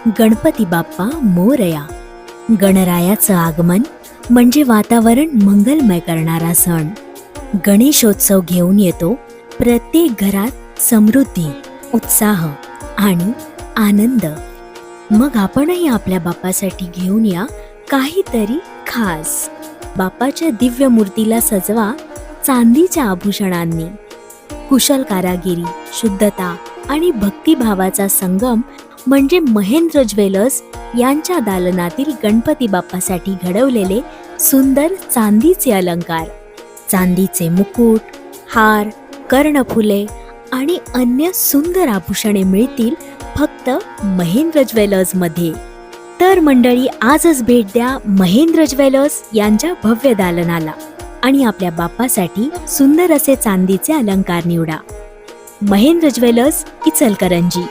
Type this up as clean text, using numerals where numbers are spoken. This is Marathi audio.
गणपती बाप्पा मोरया. गणरायाचं आगमन म्हणजे वातावरण मंगलमय करणारा सण. गणेशोत्सव घेऊन येतो प्रत्येक घरात समृद्धी, उत्साह आणि आनंद. मग आपणही आपल्या बाप्पासाठी घेऊन या काहीतरी खास. बाप्पाच्या दिव्य मूर्तीला सजवा चांदीच्या आभूषणांनी. कुशल कारागिरी, शुद्धता आणि भक्तिभावाचा संगम म्हणजे महेंद्र ज्वेलर्स यांच्या दालनातील गणपती बाप्पासाठी घडवलेले सुंदर चांदीचे अलंकार. चांदीचे मुकुट, हार, कर्णफुले आणि अन्य सुंदर आभूषणे मिळतील फक्त महेंद्र ज्वेलर्समध्ये. तर मंडळी, आजच भेट द्या महेंद्र ज्वेलर्स यांच्या भव्य दालनाला आणि आपल्या बाप्पासाठी सुंदर असे चांदीचे अलंकार निवडा. महेंद्र ज्वेलर्स, इचलकरंजी.